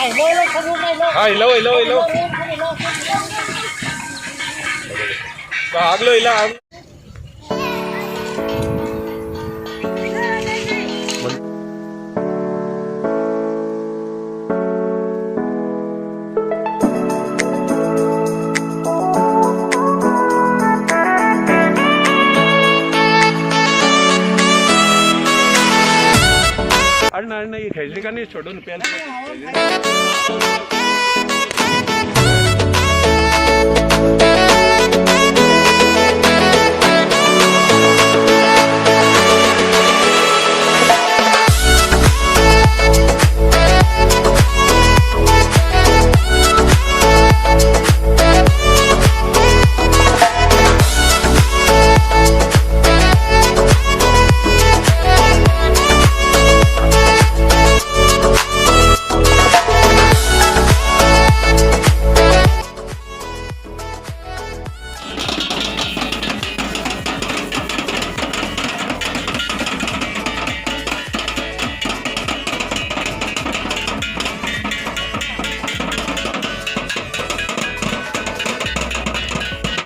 हाँ हिलाओ हिलाओ हिलाओ आगलो हिला अरे ये खेजने का नहीं छोड़ो ना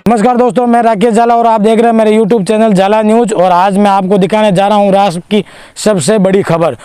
नमस्कार दोस्तों, मैं राकेश झाला और आप देख रहे हैं मेरे YouTube चैनल झाला न्यूज़। और आज मैं आपको दिखाने जा रहा हूं रास की सबसे बड़ी खबर।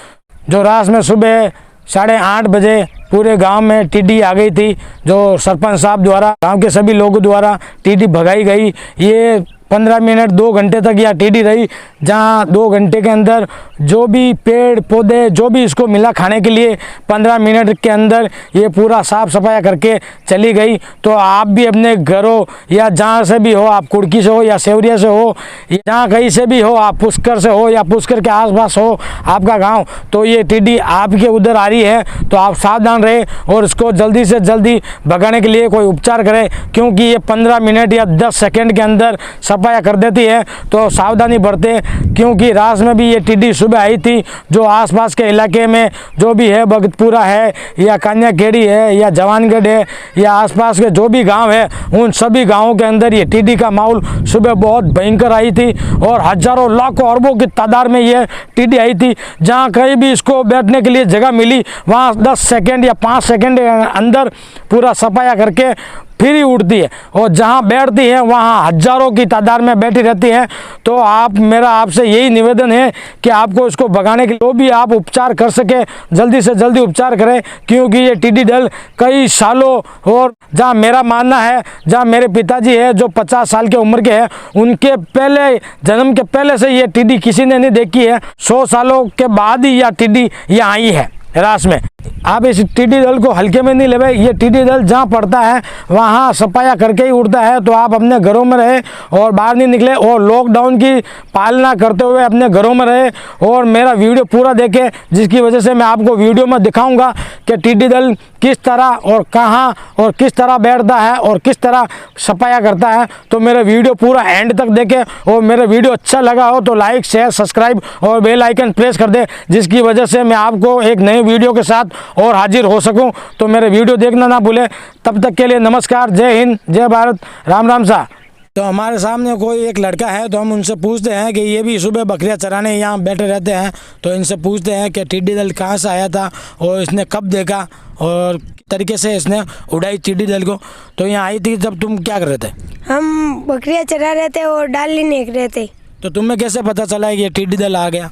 जो रास में सुबह 8:30 बजे पूरे गांव में टीडी आ गई थी, जो सरपंच साहब द्वारा गांव के सभी लोगों द्वारा टीडी भगाई गई। ये 15 मिनट 2 घंटे तक यह टीडी रही, जहां 2 घंटे के अंदर जो भी पेड़ पौधे जो भी इसको मिला खाने के लिए 15 मिनट के अंदर ये पूरा साफ सफाई करके चली गई। तो आप भी अपने घरों या जहां से भी हो, आप कुड़की से हो या सेवरिया से हो, जहां कहीं से भी हो, आप पुष्कर से हो या पुष्कर के आसपास हो आपका गाँव, तो ये टीडी आपके उधर आ रही है। तो आप सावधान रहे और इसको जल्दी से जल्दी भगाने के लिए कोई उपचार करें, क्योंकि ये 15 मिनट या 10 सेकेंड के अंदर सफाया कर देती है। तो सावधानी बरते, क्योंकि रास में भी ये टिड्डी सुबह आई थी। जो आसपास के इलाके में जो भी है, भगतपुरा है या कान्याखेड़ी है या जवानगढ़ है या आसपास के जो भी गांव है, उन सभी गांवों के अंदर ये टिड्डी का माहौल सुबह बहुत भयंकर आई थी और हजारों लाखों अरबों की तादाद में ये टिड्डी आई थी। जहां कहीं भी इसको बैठने के लिए जगह मिली, वहां 10 सेकेंड या 5 सेकेंड के अंदर पूरा सफाया करके फिर ही उड़ती है और जहां बैठती है वहां हजारों की तादाद में बैठी रहती है। तो मेरा आपसे यही निवेदन है कि आपको इसको भगाने के लिए जो भी आप उपचार कर सके जल्दी से जल्दी उपचार करें, क्योंकि ये टिड्डी दल कई सालों, और जहां मेरा मानना है, जहां मेरे पिताजी है जो 50 साल के उम्र के हैं, उनके पहले जन्म के पहले से ये टिड्डी किसी ने नहीं देखी है। 100 सालों के बाद ही यह टिड्डी यहाँ आई है रास में। आप इस टिड्डी दल को हल्के में नहीं ले भाई। ये टिड्डी दल जहाँ पड़ता है वहाँ सफाया करके ही उड़ता है। तो आप अपने घरों में रहे और बाहर नहीं निकले और लॉकडाउन की पालना करते हुए अपने घरों में रहे और मेरा वीडियो पूरा देखें, जिसकी वजह से मैं आपको वीडियो में दिखाऊंगा कि टिड्डी दल किस तरह और कहाँ और किस तरह बैठता है और किस तरह सफाया करता है। तो मेरा वीडियो पूरा एंड तक देखें और मेरा वीडियो अच्छा लगा हो तो लाइक शेयर सब्सक्राइब और बेल आइकन प्रेस कर दे, जिसकी वजह से मैं आपको एक नए वीडियो के साथ और हाजिर हो सकूं। तो मेरे वीडियो देखना ना भूले। तब तक के लिए नमस्कार, जय हिंद, जय भारत, राम राम सा। तो हमारे सामने कोई एक लड़का है, तो हम उनसे पूछते हैं कि ये भी सुबह बकरियां चराने यहाँ बैठे रहते हैं। तो इनसे पूछते हैं कि टिड्डी दल कहाँ से आया था और इसने कब देखा और तरीके से इसने उड़ाई टिड्डी दल को। तो यहाँ आई थी जब तुम क्या कर रहे थे? हम बकरियां चरा रहे थे और डाली निक रहे थे। तो तुम्हें कैसे पता चला कि ये टिड्डी दल आ गया?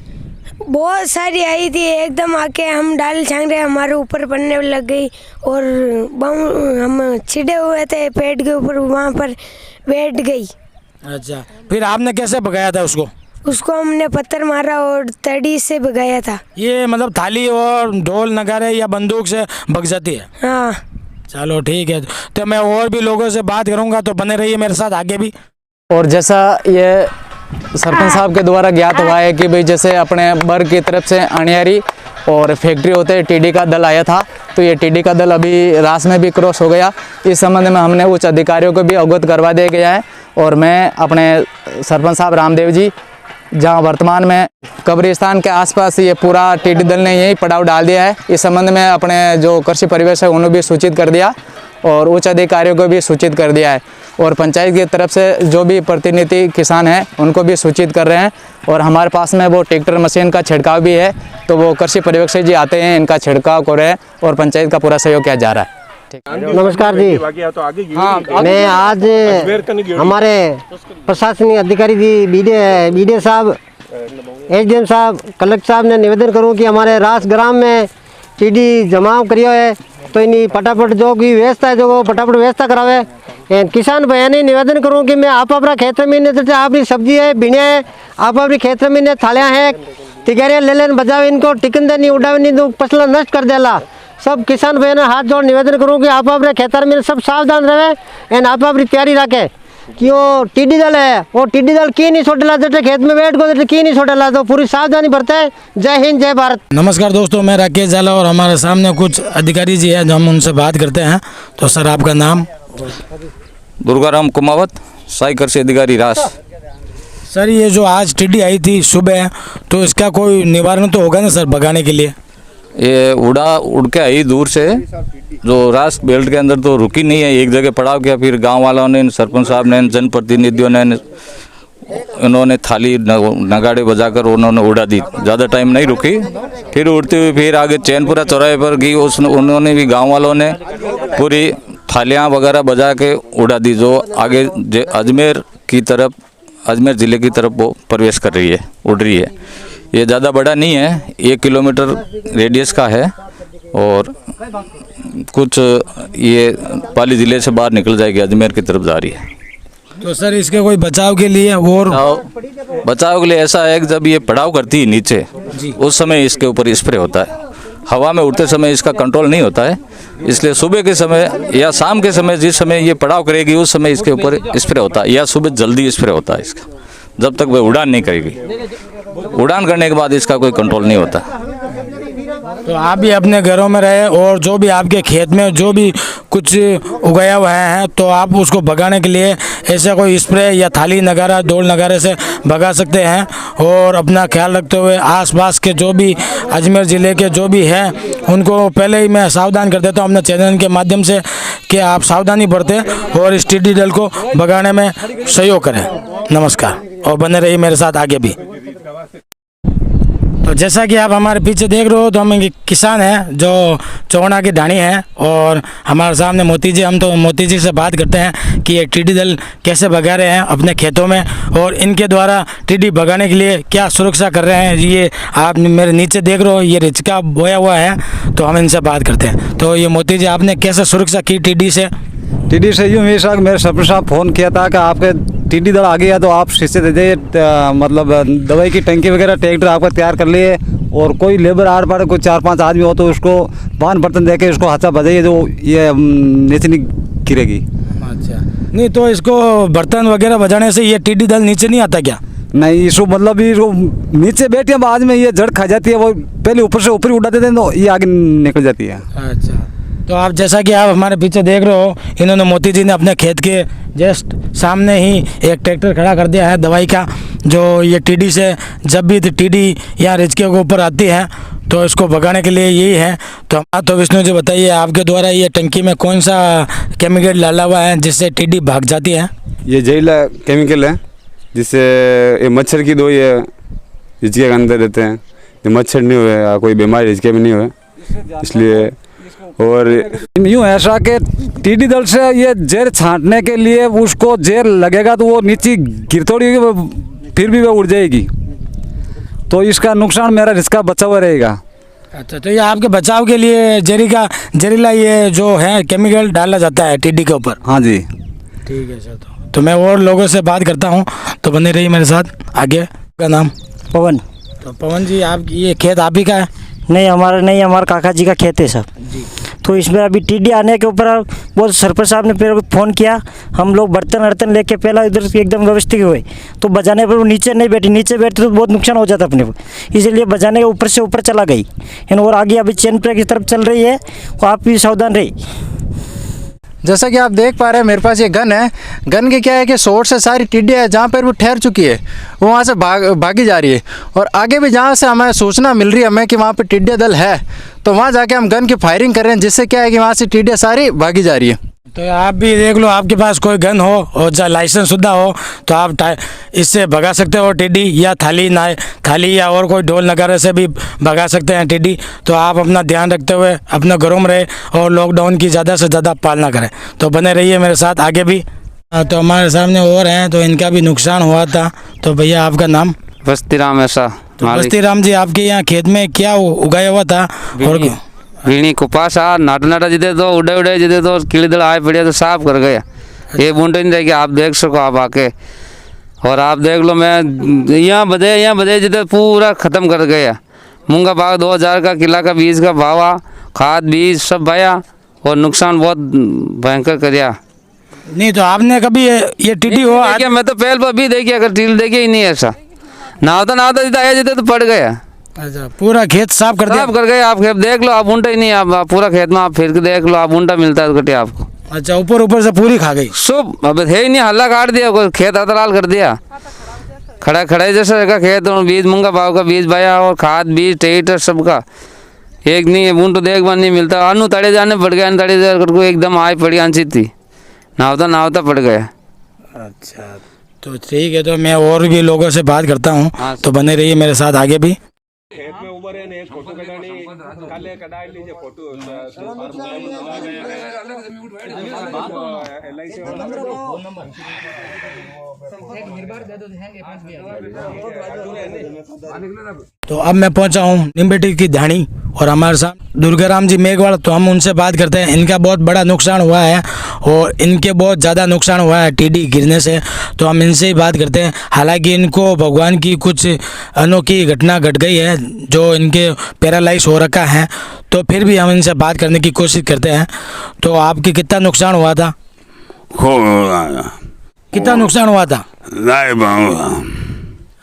बहुत सारी आई थी, एकदम आके हम डाल छांग रहे, हमारे ऊपर पड़ने लग गई और हम छिड़े हुए थे पेड़ के ऊपर, वहाँ पर बैठ गई। अच्छा, फिर आपने कैसे भगाया था उसको? उसको हमने पत्थर मारा और तड़ी से भगाया था। ये मतलब थाली और ढोल नगारे या बंदूक से भग जाती है? हाँ। चलो ठीक है, तो मैं और भी लोगों से बात करूंगा, तो बने रहिए मेरे साथ आगे भी। और जैसा ये सरपंच साहब के द्वारा ज्ञात हुआ है कि भाई जैसे अपने बर्ग की तरफ से अनियारी और फैक्ट्री होते टिड्डी का दल आया था, तो ये टिड्डी का दल अभी रास में भी क्रॉस हो गया। इस संबंध में हमने उच्च अधिकारियों को भी अवगत करवा दिया गया है। और मैं अपने सरपंच साहब रामदेव जी, जहां वर्तमान में कब्रिस्तान के आसपास ये पूरा टिड्डी दल ने यही पड़ाव डाल दिया है, इस संबंध में अपने जो कृषि परिवेश है उन्हें भी सूचित कर दिया और उच्च अधिकारियों को भी सूचित कर दिया है और पंचायत की तरफ से जो भी प्रतिनिधि किसान हैं उनको भी सूचित कर रहे हैं। और हमारे पास में वो ट्रैक्टर मशीन का छिड़काव भी है, तो वो कृषि पर्यवेक्षक जी आते हैं, इनका छिड़काव कर रहे हैं और पंचायत का पूरा सहयोग किया जा रहा है। नमस्कार जी। मैं आज हमारे प्रशासनिक अधिकारी जी बीडीओ साहब, एसडीएम साहब, कलेक्टर साहब ने निवेदन करूं कि हमारे रास ग्राम में टीडी जमाव करियो है, तो इन्हीं फटाफट जो भी व्यवस्था है जो फटाफट व्यवस्था करावे। किसान भाई ने निवेदन करूं कि मैं आप अपना खेत में जैसे आपकी सब्जी है, भिंडिया है, आप अपनी खेत में थालियाँ हैं, तिगरिया ले लेन बजावे, इनको टिकन दे नहीं उड़ावे नहीं तो फसल नष्ट कर देला। सब किसान भाई ने हाथ जोड़ निवेदन करूँ कि आप अपने खेतर में सब सावधान रहे एंड आप अपनी तैयारी रखें कि वो टिड्डी दल है, वो टिड्डी दल की नहीं छोटेला, जैसे खेत में बैठ गो की नहीं छोटेला, तो पूरी सावधानी बरते। जय हिंद, जय भारत। नमस्कार दोस्तों, मैं राकेश जाला और हमारे सामने कुछ अधिकारी जी हैं जो हम उनसे बात करते हैं। तो सर आपका नाम? दुर्गाराम कुमावत, सहायक कृषि अधिकारी रास। सर ये जो आज टिड्डी आई थी सुबह, तो इसका कोई निवारण तो होगा ना सर भगाने के लिए? ये उड़ के आई दूर से, जो रास बेल्ट के अंदर तो रुकी नहीं है, एक जगह पड़ाव किया, फिर गांव वालों ने, सरपंच साहब ने, जनप्रतिनिधियों ने, इन्होंने थाली नगाड़े बजाकर उन्होंने उड़ा दी। ज़्यादा टाइम नहीं रुकी, फिर उड़ती हुई फिर आगे चैनपुरा चौराहे पर गई, उन्होंने भी गांव वालों ने पूरी थालियाँ वगैरह बजा के उड़ा दी, जो आगे अजमेर ज़िले की तरफ वो प्रवेश कर रही है, उड़ रही है। ये ज़्यादा बड़ा नहीं है, 1 किलोमीटर रेडियस का है और कुछ ये पाली ज़िले से बाहर निकल जाएगी, अजमेर की तरफ जा रही है। तो सर इसके कोई बचाव के लिए और बचाव के लिए ऐसा है कि जब ये पड़ाव करती है नीचे, उस समय इसके ऊपर स्प्रे होता है। हवा में उड़ते समय इसका कंट्रोल नहीं होता है, इसलिए सुबह के समय या शाम के समय, जिस समय ये पड़ाव करेगी उस समय इसके ऊपर स्प्रे होता है, या सुबह जल्दी स्प्रे होता है इसका, जब तक वह उड़ान नहीं करेगी। उड़ान करने के बाद इसका कोई कंट्रोल नहीं होता। तो आप भी अपने घरों में रहे और जो भी आपके खेत में जो भी कुछ उगाया हुआ है, तो आप उसको भगाने के लिए ऐसा कोई स्प्रे या थाली नगारा, ढोल नगारे से भगा सकते हैं। और अपना ख्याल रखते हुए आसपास के जो भी अजमेर ज़िले के जो भी हैं उनको पहले ही मैं सावधान कर देता हूँ अपने चैनल के माध्यम से कि आप सावधानी बरतें और इस टिड्डी दल को भगाने में सहयोग करें। नमस्कार, और बने रहिए मेरे साथ आगे भी। तो जैसा कि आप हमारे पीछे देख रहे हो, तो हम एक किसान हैं जो चौड़ा की ढाणी है और हमारे सामने मोती जी। हम तो मोती जी से बात करते हैं कि ये टिड्डी दल कैसे भगा रहे हैं अपने खेतों में और इनके द्वारा टिड्डी भगाने के लिए क्या सुरक्षा कर रहे हैं। ये आप मेरे नीचे देख रहे हो, ये रिचका बोया हुआ है, तो हम इनसे बात करते हैं। तो ये मोती जी, आपने कैसे सुरक्षा की टिड्डी से? टिड्डी से यूँ हमेशा मेरे सरपंच साहब फ़ोन किया था कि आपके टिड्डी दल आ गया तो आप शीशे दे दे, मतलब दवाई की टंकी वगैरह ट्रैक्टर आपका तैयार कर लिए, और कोई लेबर आर पार कोई 4-5 आदमी हो तो उसको बांध बर्तन दे के उसको हाथा बजाइए, जो ये नीचे नहीं गिरेगी। अच्छा, नहीं तो इसको बर्तन वगैरह बजाने से ये टिड्डी दल नीचे नहीं आता क्या? नहीं, इसको मतलब इसको नीचे बैठे बाद में ये जड़ खा जाती है, वो पहले ऊपर से ऊपर ही उड़ा देते हैं तो ये आगे निकल जाती है। अच्छा, तो आप जैसा कि आप हमारे पीछे देख रहे हो, इन्होंने मोती जी ने अपने खेत के जस्ट सामने ही एक ट्रैक्टर खड़ा कर दिया है दवाई का, जो ये टिड्डी से, जब भी टिड्डी या रिचके के ऊपर आती है तो इसको भगाने के लिए यही है। तो विष्णु जी बताइए, आपके द्वारा ये टंकी में कौन सा केमिकल डाला हुआ है जिससे टिड्डी भाग जाती है? ये जहरीला केमिकल है, जिससे ये मच्छर की दो ये रिचके के अंदर देते हैं, ये मच्छर नहीं हुए या कोई बीमारी रिचके में नहीं हुए, इसलिए। और यूँ ऐसा कि टिड्डी दल से ये जहर छांटने के लिए उसको जहर लगेगा तो वो नीचे गिर थोड़ी फिर भी वो उड़ जाएगी, तो इसका नुकसान मेरा रिस्का बचा हुआ रहेगा। अच्छा, तो ये आपके बचाव के लिए जहरीला ये जो है केमिकल डाला जाता है टिड्डी के ऊपर? हाँ जी, ठीक है सर। तो मैं और लोगों से बात करता हूँ, तो बने रहिए मेरे साथ आगे। का नाम? पवन। तो पवन जी, आप ये खेत आप ही का है? नहीं, हमारा नहीं, हमारे काका जी का खेत है सब जी। तो इसमें अभी टिड्डी आने के ऊपर वो सरपंच साहब ने फिर फ़ोन किया, हम लोग बर्तन लेके पहला इधर से एकदम व्यवस्थित हुए, तो बजाने पर वो नीचे नहीं बैठी, नीचे बैठते तो बहुत नुकसान हो जाता अपने को, इसलिए बजाने के ऊपर से ऊपर चला गई। और आगे अभी चैनपुरा की तरफ चल रही है, तो आप भी सावधान रही। जैसा कि आप देख पा रहे हैं, मेरे पास ये गन है। गन के क्या है कि शॉट से सारी टिड्डियाँ जहाँ पर वो ठहर चुकी है वो वहाँ से भागी जा रही है, और आगे भी जहाँ से हमें सूचना मिल रही है हमें कि वहाँ पर टिड्डिया दल है, तो वहाँ जाके हम गन की फायरिंग कर रहे हैं, जिससे क्या है कि वहाँ से टिड्डियाँ सारी भागी जा रही है। तो आप भी देख लो, आपके पास कोई गन हो और लाइसेंस शुदा हो तो आप इससे भगा सकते हो टिड्डी, या थाली या और कोई ढोल नगारे से भी भगा सकते हैं टिड्डी। तो आप अपना ध्यान रखते हुए अपना घरों में रहे और लॉकडाउन की ज़्यादा से ज़्यादा पालना करें। तो बने रहिए मेरे साथ आगे भी। तो हमारे सामने और हैं, तो इनका भी नुकसान हुआ था। तो भैया आपका नाम? बस्ती राम ऐसा। तो बस्ती राम जी, आपके यहाँ खेत में क्या उगाया हुआ था? और भीणी कुपास आ नाटा नाटा जिदे तो उड़े जिदे तो कीड़े आए पड़े तो साफ कर गया। ये बूंदे नहीं रहेगी, आप देख सको आप आके। और आप देख लो, मैं यहाँ बधे जिदे पूरा ख़त्म कर गया। मूंगा बाग 2000 का किला का बीज का भावा, खाद बीज सब भाया और नुकसान बहुत भयंकर कराया। नहीं तो आपने कभी ये टिड्डी हो? मैं तो पहले पर भी देखिए, अगर टील देखिए ही नहीं ऐसा। नहाता जितना आया जिते तो पड़ गया। अच्छा, पूरा खेत साफ कर दिया? साफ कर गए आप। खेत देख लो आप, ऊँटा ही नहीं। आप पूरा खेत में आप फिर के देख लो, आप ऊँटा मिलता है कटे आपको। अच्छा, ऊपर से पूरी खा गई सब? अब है ही नहीं, हल्ला काट दिया, कोई खेत अतराल कर दिया। खड़ा जैसा रहेगा खेत। और बीज मूंगा भाव का बीज भाया और खाद बीज ट्रैक्टर सबका एक नहीं है। ऊँट देखभाल नहीं मिलता। अनु तड़े जाने पड़ गया, तड़े जाकर एकदम आए पड़ी आंची थी, नहावता पड़ गया। अच्छा, तो ठीक है। तो मैं और भी लोगों से बात करता हूँ। हाँ। तो बने रहिए मेरे साथ आगे भी। खेत में ऊपर है ने फोटो कटानी काले कटाई लीजिए फोटो एलआईसी तो अब मैं पहुंचा हूँ निम्बेटी की धानी और हमारे साथ दुर्गाराम जी मेघवाल। तो हम उनसे बात करते हैं। इनका बहुत बड़ा नुकसान हुआ है और इनके बहुत ज़्यादा नुकसान हुआ है टिड्डी गिरने से। तो हम इनसे ही बात करते हैं। हालांकि इनको भगवान की कुछ अनोखी घटना घट गई है जो इनके पैरालाइज हो रखा है, तो फिर भी हम इनसे बात करने की कोशिश करते हैं। तो आपकी कितना नुकसान हुआ था? कितना नुकसान हुआ था?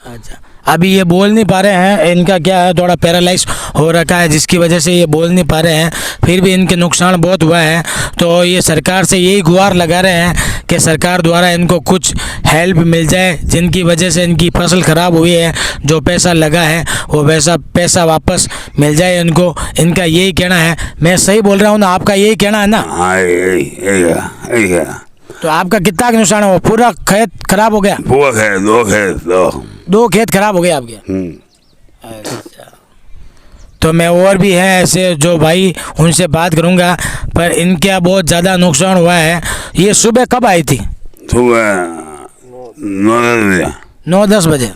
अच्छा, अभी ये बोल नहीं पा रहे हैं। इनका क्या है, थोड़ा पैरालाइज हो रखा है जिसकी वजह से ये बोल नहीं पा रहे हैं। फिर भी इनके नुकसान बहुत हुआ है। तो ये सरकार से यही गुहार लगा रहे हैं कि सरकार द्वारा इनको कुछ हेल्प मिल जाए, जिनकी वजह से इनकी फसल ख़राब हुई है, जो पैसा लगा है वो पैसा वापस मिल जाए इनको। इनका यही कहना है। मैं सही बोल रहा हूँ ना? आपका यही कहना है ना? तो आपका कितना नुकसान हुआ? पूरा खेत खराब हो गया? पूरा खेत, दो खेत खराब हो गए आपके? अच्छा, तो मैं और भी हैं ऐसे जो भाई, उनसे बात करूंगा। पर इनका बहुत ज़्यादा नुकसान हुआ है। ये सुबह कब आई थी? सुबह 9-10 बजे।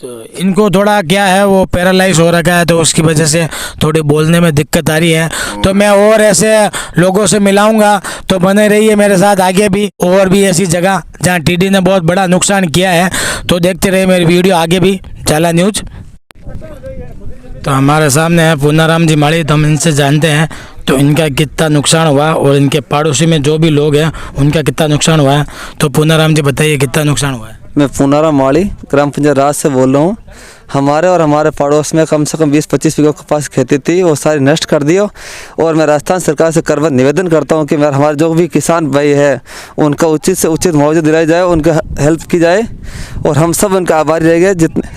तो इनको थोड़ा क्या है, वो पैरालाइज हो रखा है, तो उसकी वजह से थोड़ी बोलने में दिक्कत आ रही है। तो मैं और ऐसे लोगों से मिलाऊंगा। तो बने रहिए मेरे साथ आगे भी। और भी ऐसी जगह जहां टिड्डी ने बहुत बड़ा नुकसान किया है, तो देखते रहिए मेरी वीडियो आगे भी, झाला न्यूज। तो हमारे सामने है पूनाराम जी माड़ी। तो हम इनसे जानते हैं तो इनका कितना नुकसान हुआ और इनके पड़ोसी में जो भी लोग हैं उनका कितना नुकसान हुआ है। तो पूनाराम जी बताइए कितना नुकसान हुआ है? मैं पूनाराम माड़ी ग्राम पंचायत राज से बोल रहा हूँ। हमारे और हमारे पड़ोस में कम से कम 20-25 बीघा कपास खेती थी, वो सारी नष्ट कर दियो। और मैं राजस्थान सरकार से करबद्ध निवेदन करता हूँ कि हमारे जो भी किसान भाई है उनका उचित से उचित मुआवजा दिलाया जाए, उनका हेल्प की जाए और हम सब उनका आभारी रहेंगे।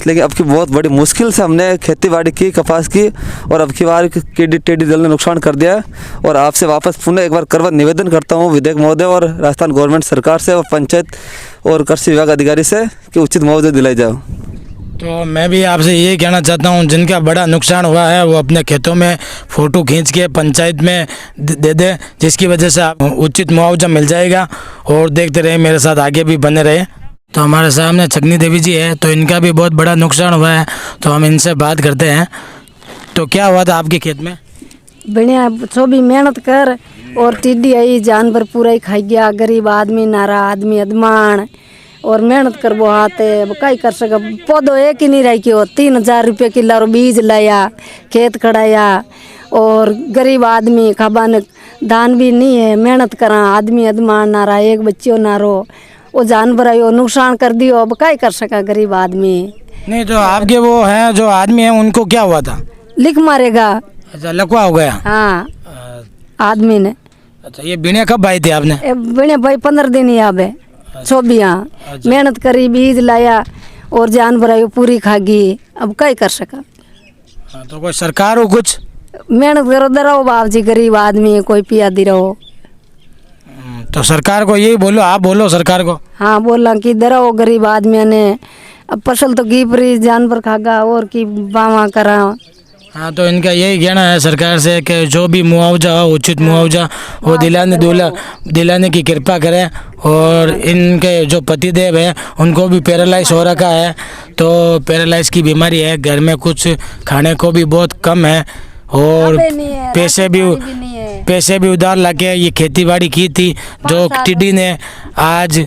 लेकिन अब की बहुत बड़ी मुश्किल से हमने खेती बाड़ी की, कपास की, और अब की बार टिड्डी दल ने नुकसान कर दिया है। और आपसे वापस पुनः एक बार करबद्ध निवेदन करता हूँ विधायक महोदय और राजस्थान गवर्नमेंट सरकार से और पंचायत और कृषि विभाग अधिकारी से कि उचित मुआवजा दिलाई जाए। तो मैं भी आपसे यही कहना चाहता हूँ, जिनका बड़ा नुकसान हुआ है वो अपने खेतों में फ़ोटो खींच के पंचायत में दे दे, जिसकी वजह से आप उचित मुआवजा मिल जाएगा। और देखते रहे मेरे साथ आगे भी बने रहे। तो हमारे सामने छगनी देवी जी है। तो इनका भी बहुत बड़ा नुकसान हुआ है, तो हम इनसे बात करते हैं। तो क्या हुआ था आपके खेत में? बढ़िया, जो भी मेहनत कर और टिड्डी आई, जानवर पूरा ही खाई गया। गरीब आदमी, नारा आदमी, अदमान और मेहनत कर वो आते कई कर सका। पौधो एक ही नहीं रही कि 3000 रुपये किलो बीज लाया, खेत खड़ाया। और गरीब आदमी खाबान दान भी नहीं है, मेहनत करा आदमी अदमान नारा, एक बच्चों नारो, वो जानवर आयो नुकसान कर दियो। अब क्या कर सका गरीब आदमी? नहीं तो आपके वो हैं जो आदमी हैं उनको क्या हुआ था? लिख मारेगा। अच्छा, लकवा हो गया? हाँ, आदमी ने। अच्छा, ये बिने कब भाई थे आपने? बिने भाई 15 दिन ही आबे। छोबिया मेहनत करी, बीज लाया और जानवर आयो पूरी खागी। अब क्या कर सका? तो कोई सरकार हो कुछ मेहनत करो, दराओ बाप जी, गरीब आदमी कोई पिया दी रहो। तो सरकार को यही बोलो, आप बोलो सरकार को। हाँ बोला कि डरो गरीब आदमी ने, अब फसल तो गिपरी जानवर खागा और की बावा करा। हाँ तो इनका यही कहना है सरकार से कि जो भी मुआवजा हो, उचित मुआवजा वो दिलाने की कृपा करें। और इनके जो पतिदेव है उनको भी पैरालाइज हो रखा है, तो पैरालाइज की बीमारी है, घर में कुछ खाने को भी बहुत कम है और पैसे भी उधार लाके ये खेती बाड़ी की थी। जो टिड्डी ने आज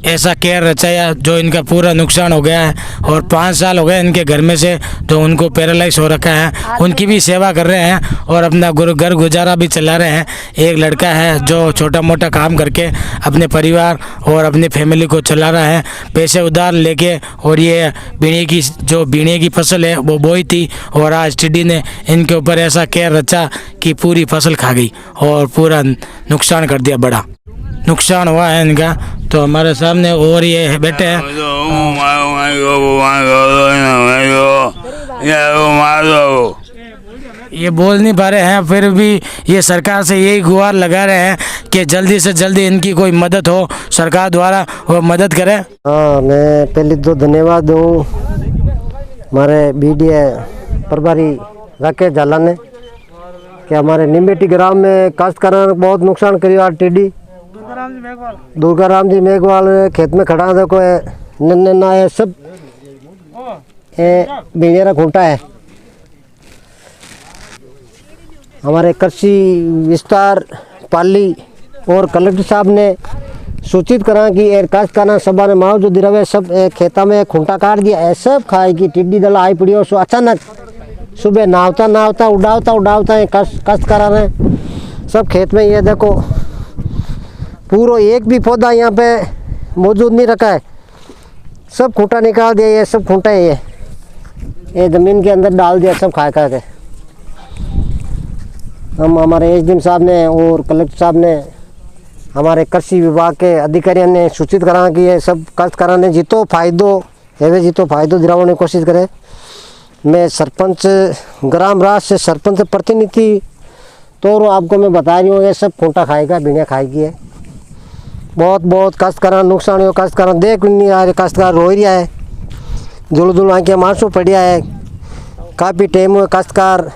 ऐसा कहर रचाया जो इनका पूरा नुकसान हो गया है। और 5 साल हो गए इनके घर में से तो उनको पैरालाइज हो रखा है। उनकी भी सेवा कर रहे हैं और अपना घर गुजारा भी चला रहे हैं। एक लड़का है जो छोटा मोटा काम करके अपने परिवार और अपने फैमिली को चला रहा है, पैसे उधार लेके। और ये बीणे की फसल है वो बोई थी और आज टिड्डी ने इनके ऊपर ऐसा कहर रचा कि पूरी फसल खा गई और पूरा नुकसान कर दिया, बड़ा नुकसान हुआ है इनका। तो हमारे सामने और ये बैठे हैं, ये बोल नहीं पा रहे हैं, फिर भी ये सरकार से यही गुहार लगा रहे हैं कि जल्दी से जल्दी इनकी कोई मदद हो सरकार द्वारा, वो मदद करे। हाँ, मैं पहले तो धन्यवाद दूँ हमारे बीडीए प्रभारी राकेश झाला ने कि हमारे निम्बेटी ग्राम में काश्तकारों को बहुत नुकसान करियो। टिड्डी दुर्गाराम जी मेघवाल खेत में खड़ा देखो नन्ना है, सब बेनेरा खूंटा है। हमारे कृषि विस्तार पाली और कलेक्टर साहब ने सूचित करा कि काश्तकारों सभा ने माओ जो दिरावे सब खेता में खूंटा काट दिया है, सब खाए कि टिड्डी दल आई पड़ी। और अचानक सुबह नावता उड़ावता काश्तकारों ने सब खेत में, ये देखो पूरा एक भी पौधा यहाँ पे मौजूद नहीं रखा है, सब खूंटा निकाल दिया। ये सब खूंटा है, ये ज़मीन के अंदर डाल दिया सब खा के। हम हमारे एसडीएम साहब ने और कलेक्टर साहब ने हमारे कृषि विभाग के अधिकारियों ने सूचित करा कि ये सब काश्तकारों ने जितो फायदो दिलाने की कोशिश करे। मैं सरपंच ग्राम राज से सरपंच प्रतिनिधि तो आपको मैं बता रही हूँ, ये सब खूंटा खाएगा, बिना खाएगी है। बहुत काश्तकारों नुकसान हो, काश्तकारों देख नहीं आ रहे, काश्तकार रो रहा है, जुल आके मानसों पड़िया है। काफ़ी टाइम हुए काश्तकार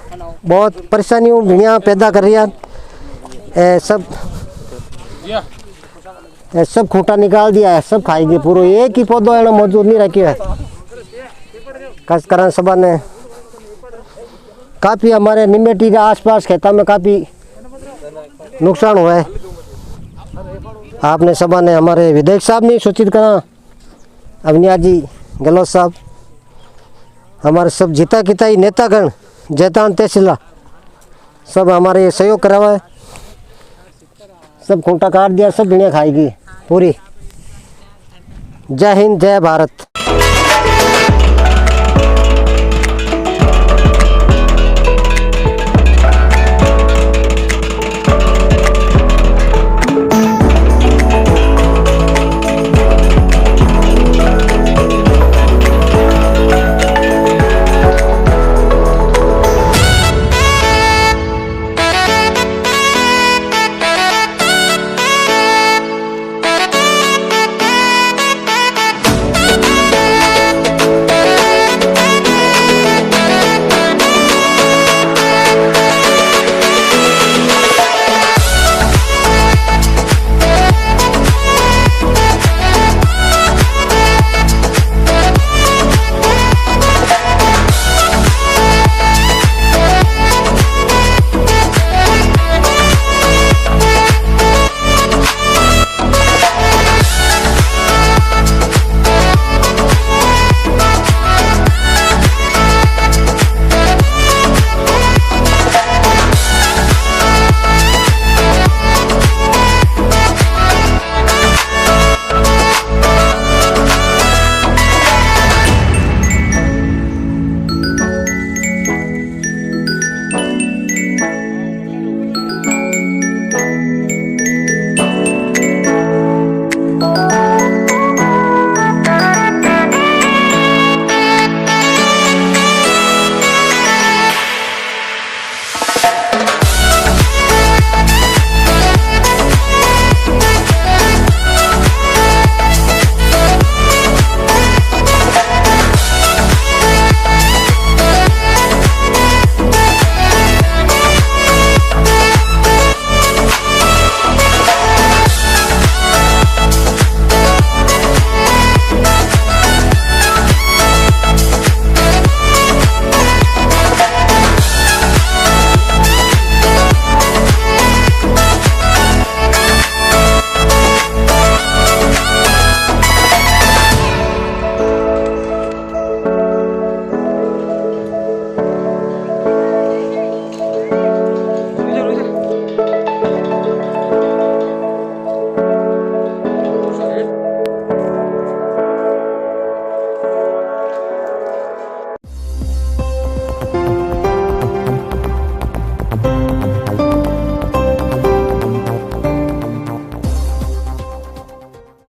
बहुत परेशानियों भिड़िया पैदा कर रही है। सब खूंटा निकाल दिया है, सब खाएगी पूरा, एक ही पौधा है मौजूद नहीं रखी है। काश्तकारों सभा ने काफ़ी हमारे निम्बेटी के आसपास खेता में काफ़ी नुकसान हुआ है। आपने सभा ने हमारे विधायक साहब ने सूचित करा, अविनाश जी गहलोत साहब, हमारे सब जीता किताई नेतागण जैतान तहसीला सब हमारे सहयोग करा हुआ है। सब खूंटा काट दिया, सब भिड़िया खाएगी पूरी। जय हिंद, जय भारत।